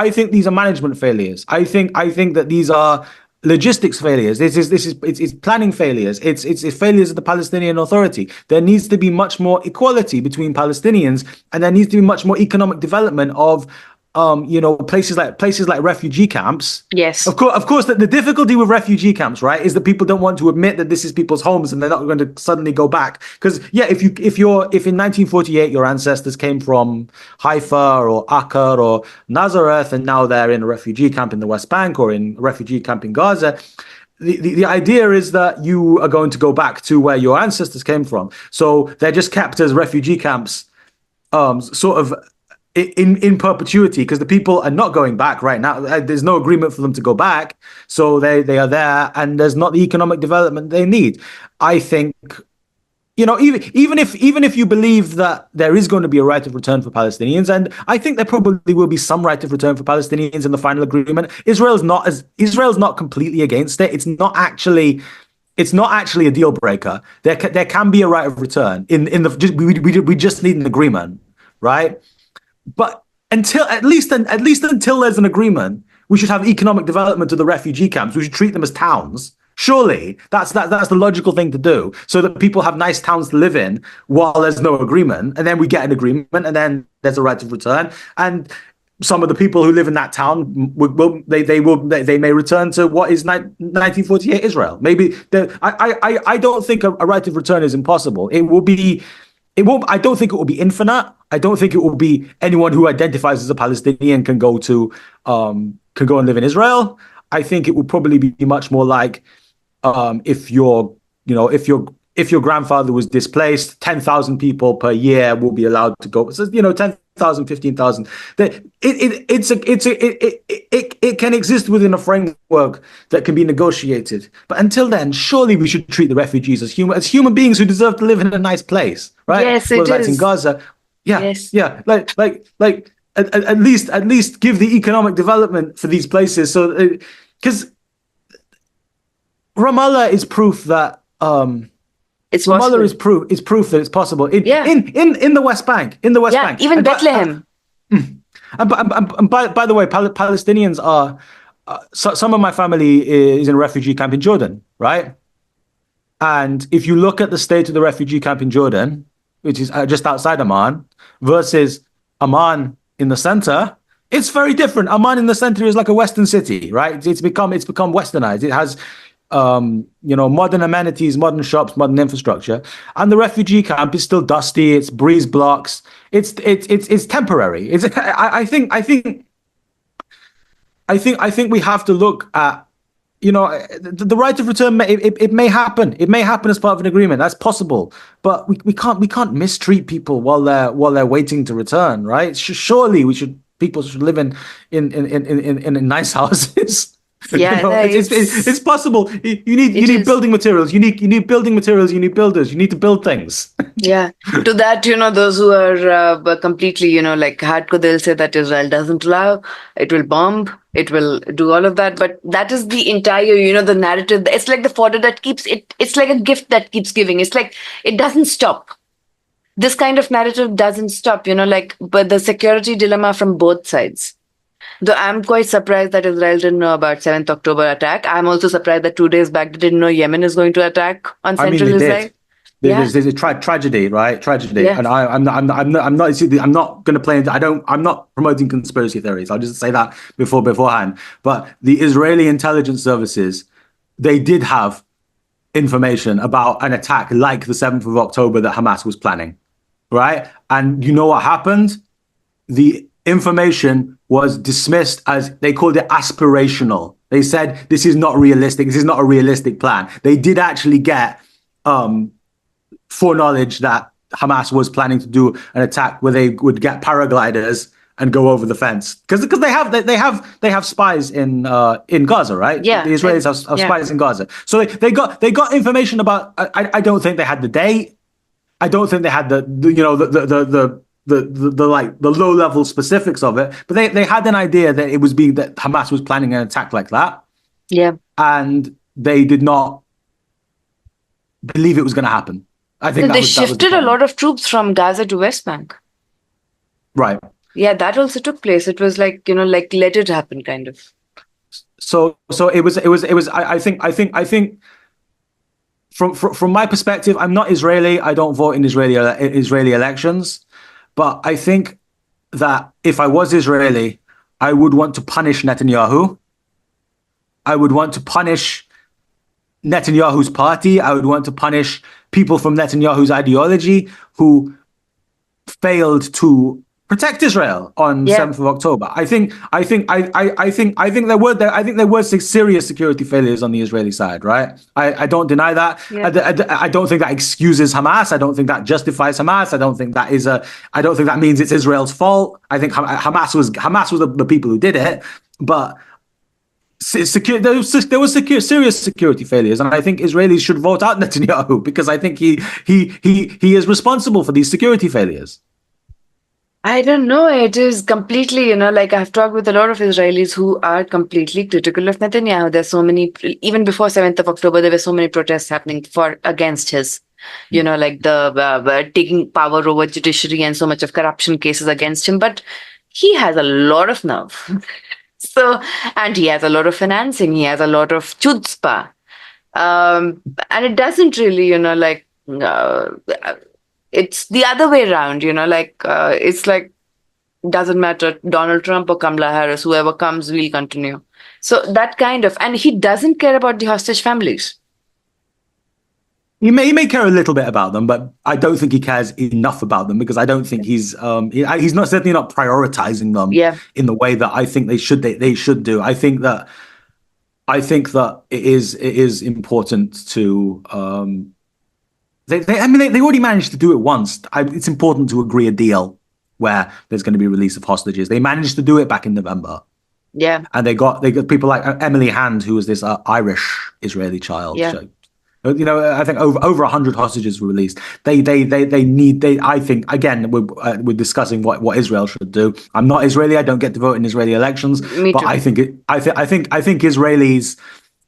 I think these are management failures. I think that these are logistics failures. It's planning failures. It's failures of the Palestinian Authority. There needs to be much more equality between Palestinians, and there needs to be much more economic development of places like refugee camps. yes, Of course, the difficulty with refugee camps, right, is that people don't want to admit that this is people's homes and they're not going to suddenly go back. Because yeah, if in 1948 your ancestors came from Haifa or Akkar or Nazareth and now they're in a refugee camp in the West Bank or in a refugee camp in Gaza, the idea is that you are going to go back to where your ancestors came from. So they're just kept as refugee camps, sort of in perpetuity, because the people are not going back right now. There's no agreement for them to go back, so they are there, and there's not the economic development they need. I think, even if you believe that there is going to be a right of return for Palestinians, and I think there probably will be some right of return for Palestinians in the final agreement. Israel's not completely against it. It's not actually a deal breaker. There can be a right of return we just need an agreement, right? But at least until there's an agreement, we should have economic development of the refugee camps. We should treat them as towns. Surely that's the logical thing to do, so that people have nice towns to live in while there's no agreement, and then we get an agreement, and then there's a right of return, and some of the people who live in that town they may return to what is 1948 Israel. Maybe I don't think a right of return is impossible. It won't. I don't think it will be infinite. I don't think it will be anyone who identifies as a Palestinian can go and live in Israel. I think it will probably be much more like, if your grandfather was displaced, 10,000 people per year will be allowed to go. So 10,000, 15,000. It can exist within a framework that can be negotiated. But until then, surely we should treat the refugees as human beings who deserve to live in a nice place, right? yes, it Whether that's in is. Gaza, yeah, Yes, yeah, like at least give the economic development for these places, so because Ramallah is proof that it's Ramallah possible. is proof that it's possible in Yeah, in the West Bank, yeah, even Bethlehem. by the way, Palestinians are some of my family is in a refugee camp in Jordan, right? And if you look at the state of the refugee camp in Jordan, which is just outside Amman, versus Amman in the center, it's very different. Amman in the center is like a Western city, right? It's become westernized. It has modern amenities, modern shops, modern infrastructure, and the refugee camp is still dusty. It's breeze blocks. It's temporary. I think we have to look at, the right of return. It may happen. It may happen as part of an agreement. That's possible, but we can't mistreat people while they're waiting to return, right? Surely people should live in nice houses. Yeah, no, It's possible. You need it is. building materials. You need building materials. You need builders. You need to build things. Yeah. To that, those who are completely, like hardcore, they'll say that Israel doesn't allow, it will bomb, it will do all of that. But that is the entire, the narrative. It's like the fodder that keeps it. It's like a gift that keeps giving. It's like it doesn't stop. This kind of narrative doesn't stop, but the security dilemma from both sides. Though I'm quite surprised that Israel didn't know about 7th October attack. I'm also surprised that 2 days back they didn't know Yemen is going to attack on I mean, central they Israel. did. Yeah. There's a tragedy, right? Tragedy, Yeah. and I'm not going to play into. I'm not promoting conspiracy theories. I'll just say that beforehand. But the Israeli intelligence services, they did have information about an attack like the 7th of October that Hamas was planning, right? And you know what happened? The information was dismissed as, they called it aspirational. They said this is not realistic. This is not a realistic plan. They did actually get foreknowledge that Hamas was planning to do an attack where they would get paragliders and go over the fence, because they have spies in Gaza, right? Yeah. The Israelis have Yeah. spies in Gaza, so they got information about. I don't think they had the date. I don't think they had the like the low level specifics of it, but they had an idea that that Hamas was planning an attack like that, Yeah. and they did not believe it was going to happen. I think So they that was the shifted a problem. lot of troops from Gaza to West Bank. Right. Yeah, that also took place. It was like, like let it happen kind of. So I think from my perspective, I'm not Israeli. I don't vote in Israeli elections, but I think that if I was Israeli, I would want to punish Netanyahu. I would want to punish Netanyahu's party. I would want to punish people from Netanyahu's ideology who failed to protect Israel on Yeah. 7th of October. I think there were serious security failures on the Israeli side, right? I don't deny that. Yeah. I don't think that excuses Hamas. I don't think that justifies Hamas. I don't think that means it's Israel's fault. I think Hamas was the people who did it, but there was serious security failures, and I think Israelis should vote out Netanyahu, because I think he is responsible for these security failures. I don't know. It is completely, like I've talked with a lot of Israelis who are completely critical of Netanyahu. There's so many, even before 7th of October, there were so many protests happening against his, like the taking power over judiciary and so much of corruption cases against him. But he has a lot of nerve. So, and he has a lot of financing. He has a lot of chutzpah. And it doesn't really, it's the other way around, it's like, doesn't matter, Donald Trump or Kamala Harris, whoever comes, will continue. So that kind of, and he doesn't care about the hostage families. He may care a little bit about them, but I don't think he cares enough about them, because I don't think he's not, certainly not prioritizing them in the way that I think they should do. I think that it is important to they already managed to do it once. It's important to agree a deal where there's going to be release of hostages. They managed to do it back in November. Yeah. And they got people like Emily Hand, who was this Irish Israeli child. Yeah. So, I think over 100 hostages were released. I think, again, we're discussing what Israel should do. I'm not Israeli. I don't get to vote in Israeli elections. Me but too. I think Israelis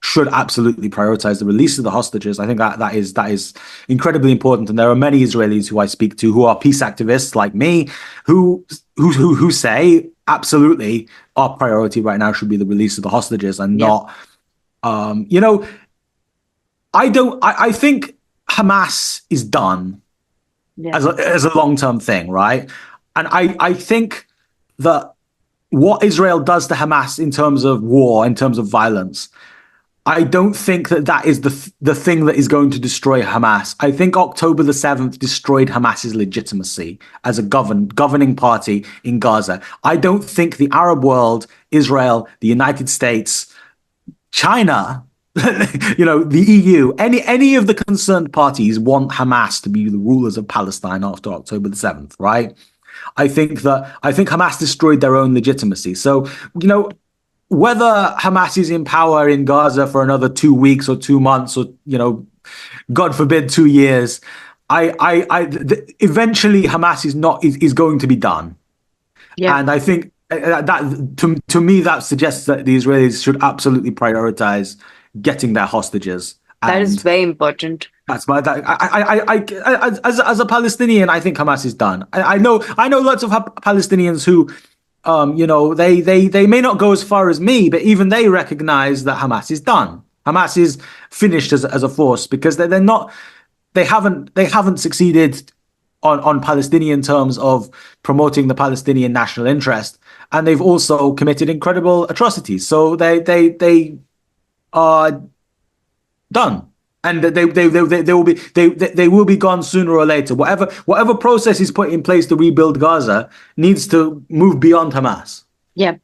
should absolutely prioritize the release of the hostages. I think that is incredibly important. And there are many Israelis who I speak to who are peace activists like me, who say absolutely our priority right now should be the release of the hostages, and not I think Hamas is done as a long-term thing, right? And I think that what Israel does to Hamas in terms of war, in terms of violence, I don't think that is the thing that is going to destroy Hamas. I think October the 7th destroyed Hamas's legitimacy as a governing party in Gaza. I don't think the Arab world, Israel, the United States, China, the EU, any of the concerned parties want Hamas to be the rulers of Palestine after October the 7th, right? I think Hamas destroyed their own legitimacy. So, whether Hamas is in power in Gaza for another 2 weeks or 2 months or, God forbid, 2 years, eventually Hamas is going to be done. Yeah. And I think that to me, that suggests that the Israelis should absolutely prioritize getting their hostages. That is very important. That's my. As a Palestinian, I think Hamas is done. I know lots of Palestinians who, they may not go as far as me, but even they recognize that Hamas is done. Hamas is finished as a force, because they're not. they haven't succeeded on Palestinian terms of promoting the Palestinian national interest, and they've also committed incredible atrocities. So they are done, and they will be gone sooner or later. Whatever process is put in place to rebuild Gaza needs to move beyond Hamas. Yeah.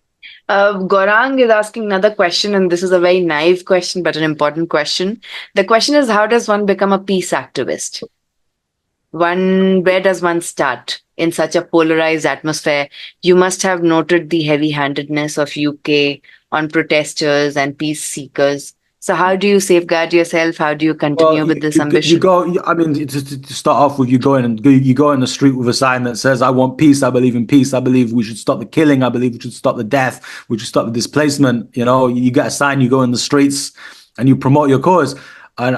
Gorang is asking another question, and this is a very naive question, but an important question. The question is, how does one become a peace activist? Where does one start in such a polarized atmosphere? You must have noted the heavy-handedness of UK on protesters and peace seekers. So how do you safeguard yourself? How do you continue with this ambition? I mean, to start off with, you go in the street with a sign that says, "I want peace. I believe in peace. I believe we should stop the killing. I believe we should stop the death. We should stop the displacement." You get a sign, you go in the streets, and you promote your cause. And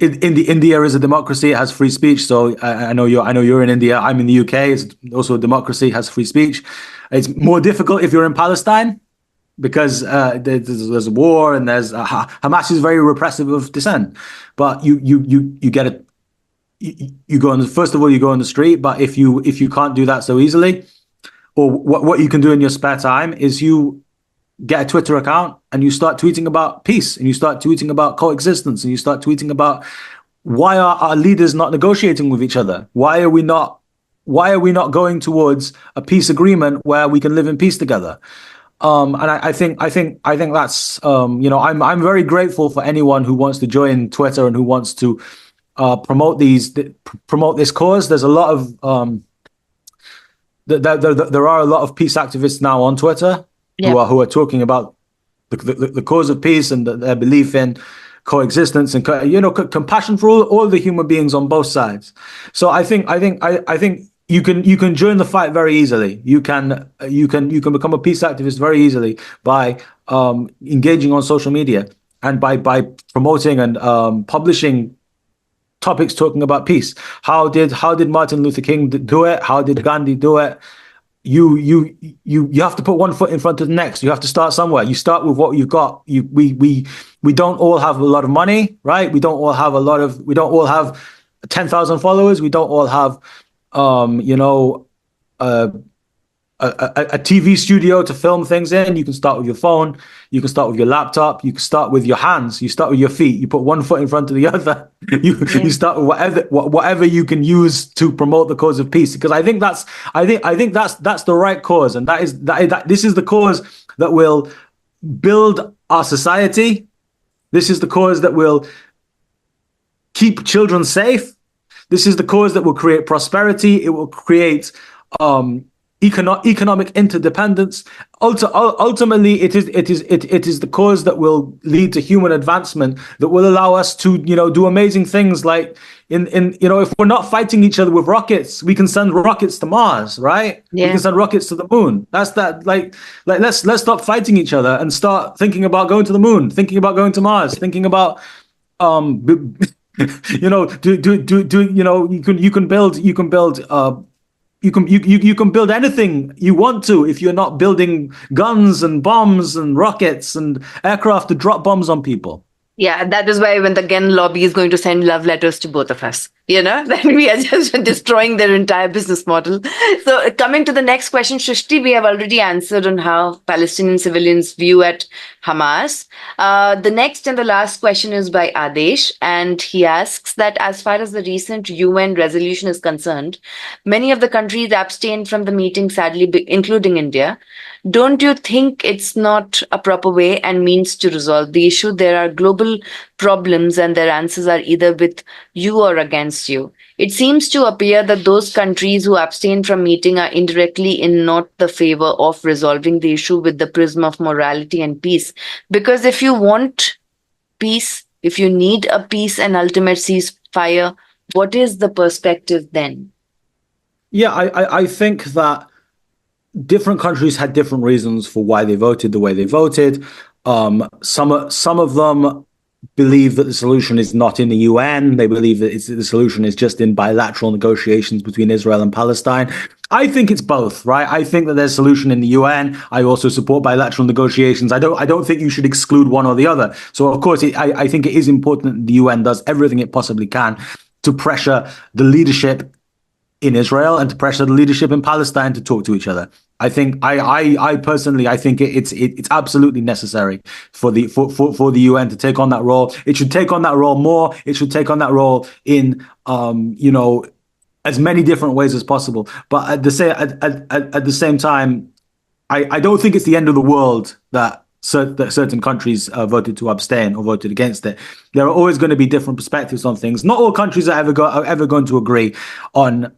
India is a democracy. It has free speech. So I know you're in India. I'm in the UK. It's also a democracy. It has free speech. It's more difficult if you're in Palestine, because there's a war, and Hamas is very repressive of dissent. But you get it. You go on. First of all, you go on the street. But if you can't do that so easily, or what you can do in your spare time is you get a Twitter account and you start tweeting about peace, and you start tweeting about coexistence, and you start tweeting about why are our leaders not negotiating with each other? Why are we not going towards a peace agreement where we can live in peace together? And I think that's I'm very grateful for anyone who wants to join Twitter and who wants to promote this cause. There's a lot of there are a lot of peace activists now on Twitter. Yeah. Who are talking about the cause of peace and their belief in coexistence and compassion for all the human beings on both sides. So I think you can join the fight very easily. You can become a peace activist very easily by engaging on social media and by promoting and publishing topics talking about peace. How did Martin Luther King do it? How did Gandhi do it? You have to put one foot in front of the next. You have to start somewhere. You start with what you've got. We don't all have a lot of money, right? We don't all have 10,000 followers. We don't all have a TV studio to film things in. You can start with your phone. You can start with your laptop. You can start with your hands. You start with your feet. You put one foot in front of the other. You start with whatever you can use to promote the cause of peace. Because I think that's the right cause, and this is the cause that will build our society. This is the cause that will keep children safe. This is the cause that will create prosperity. It will create economic interdependence. Ultimately, it is the cause that will lead to human advancement, that will allow us to do amazing things. Like if we're not fighting each other with rockets, we can send rockets to Mars, right? Yeah. We can send rockets to the moon. That's that. Like let's stop fighting each other and start thinking about going to the moon, thinking about going to Mars, thinking about you can build anything you want to if you're not building guns and bombs and rockets and aircraft to drop bombs on people. Yeah, that is why when the Gen lobby is going to send love letters to both of us, then we are just destroying their entire business model. So coming to the next question, Shrishti, we have already answered on how Palestinian civilians view at Hamas. The next and the last question is by Adesh, and he asks that as far as the recent UN resolution is concerned, many of the countries abstained from the meeting, sadly, including India. Don't you think it's not a proper way and means to resolve the issue? There are global problems and their answers are either with you or against you. It seems to appear that those countries who abstain from meeting are indirectly in not the favor of resolving the issue with the prism of morality and peace. Because if you want peace, if you need a peace and ultimate ceasefire, what is the perspective then? Yeah, I think that different countries had different reasons for why they voted the way they voted. Some of them believe that the solution is not in the UN. They believe that the solution is just in bilateral negotiations between Israel and Palestine. I think it's both, right? I think that there's a solution in the UN. I also support bilateral negotiations. I don't think you should exclude one or the other. So, of course, I think it is important that the UN does everything it possibly can to pressure the leadership in Israel and to pressure the leadership in Palestine to talk to each other. I personally, I think it's absolutely necessary for the UN to take on that role. It should take on that role more. It should take on that role in as many different ways as possible. But at the same time, I don't think it's the end of the world that certain countries voted to abstain or voted against it. There are always going to be different perspectives on things. Not all countries are ever going to agree on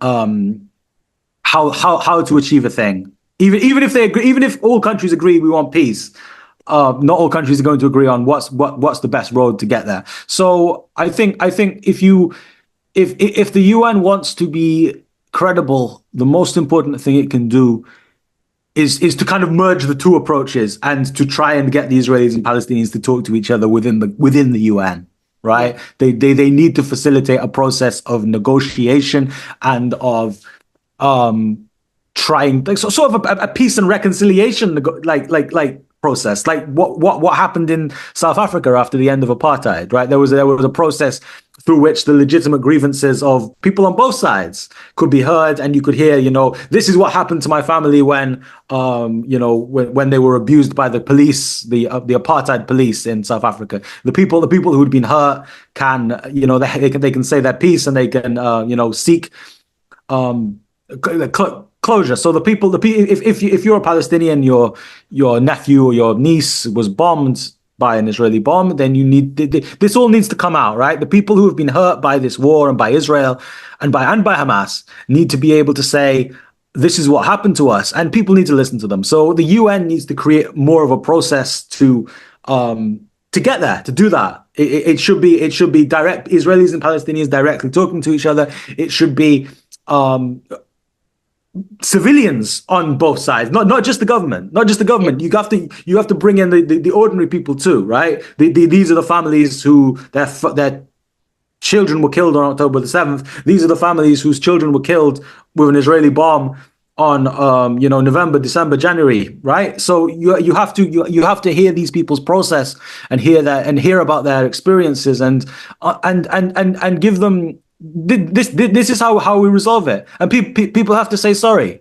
how to achieve a thing. Even if they agree, even if all countries agree we want peace, not all countries are going to agree on what's the best road to get there. So I think if the UN wants to be credible, the most important thing it can do is to kind of merge the two approaches and to try and get the Israelis and Palestinians to talk to each other within the UN, right? They need to facilitate a process of negotiation and of trying, like, sort of a peace and reconciliation process, like what happened in South Africa after the end of apartheid, right? There was a process through which the legitimate grievances of people on both sides could be heard, and you could hear, this is what happened to my family when they were abused by the police, the apartheid police in South Africa. The people who'd been hurt can, they can say their piece, and they can, seek closure. So if you're a Palestinian, your nephew or your niece was bombed by an Israeli bomb, then this all needs to come out, right? The people who have been hurt by this war and by Israel and by Hamas need to be able to say, this is what happened to us, and people need to listen to them. So the UN needs to create more of a process to get there, to do that. It should be direct, Israelis and Palestinians directly talking to each other. It should be civilians on both sides, not just the government. You have to bring in the ordinary people too, right? These are the families who their children were killed on October the 7th. These are the families whose children were killed with an Israeli bomb on November, December, January, right? So you have to hear these people's process and hear about their experiences and give them. This is how we resolve it, and people have to say sorry.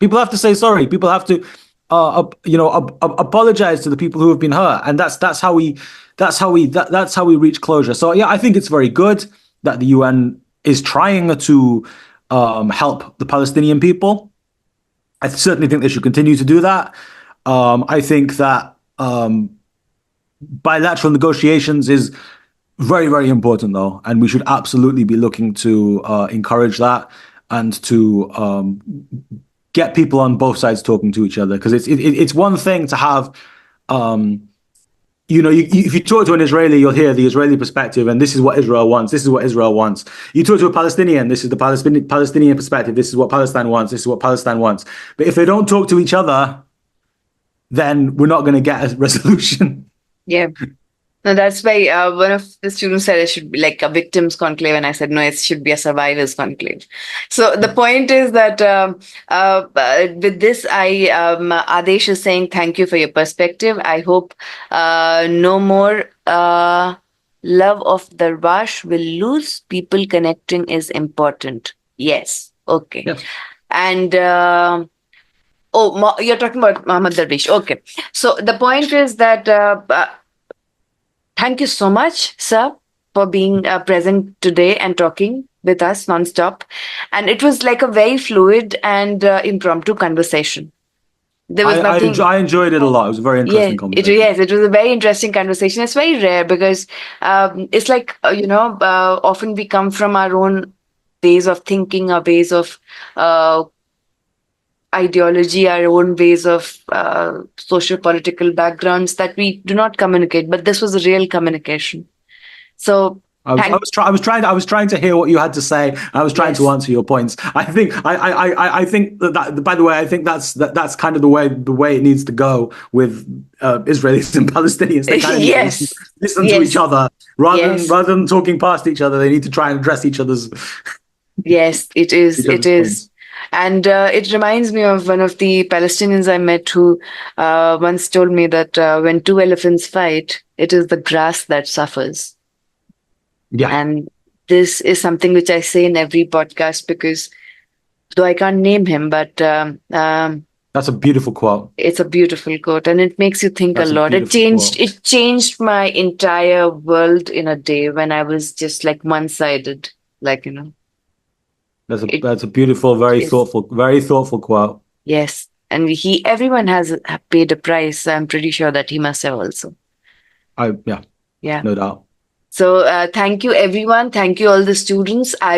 People have to say sorry. People have to, apologize to the people who have been hurt, and that's how we reach closure. So yeah, I think it's very good that the UN is trying to help the Palestinian people. I certainly think they should continue to do that. I think that bilateral negotiations is very, very important, though, and we should absolutely be looking to encourage that and to get people on both sides talking to each other. Because it's one thing to have, if you talk to an Israeli, you'll hear the Israeli perspective, and this is what Israel wants. This is what Israel wants. You talk to a Palestinian, this is the Palestinian perspective. This is what Palestine wants. This is what Palestine wants. But if they don't talk to each other, then we're not going to get a resolution. Yeah. No, that's why one of the students said it should be like a victims conclave, and I said no, it should be a survivors conclave. So the point is that with this, Adesh is saying thank you for your perspective. I hope no more love of the rush will lose. People connecting is important. Yes. Okay. Yes. And you're talking about Mohammad Darwish. Okay. So the point is that. Thank you so much, sir, for being present today and talking with us nonstop. And it was like a very fluid and impromptu conversation. There was nothing. I enjoyed it a lot. It was a very interesting conversation. It was a very interesting conversation. It's very rare because it's like, often we come from our own ways of thinking, our ways of ideology, our own ways of socio-political backgrounds that we do not communicate, but this was a real communication. So I was trying to hear what you had to say. I was trying to answer your points. I think that by the way, I think that's kind of the way it needs to go with Israelis and Palestinians. They kind of listen to each other rather than talking past each other. They need to try and address each other's. Yes, it is. It is. Points. And it reminds me of one of the Palestinians I met who once told me that when two elephants fight, it is the grass that suffers. Yeah. And this is something which I say in every podcast because though I can't name him, but That's a beautiful quote. it's a beautiful quote and it makes you think a That's a lot. beautiful quote. It changed my entire world in a day when I was just like one-sided, like, That's a beautiful, very is, thoughtful quote. yes. And everyone has paid a price. I'm pretty sure that he must have also. Yeah, Yeah. no doubt. So thank you, everyone. Thank you, all the students.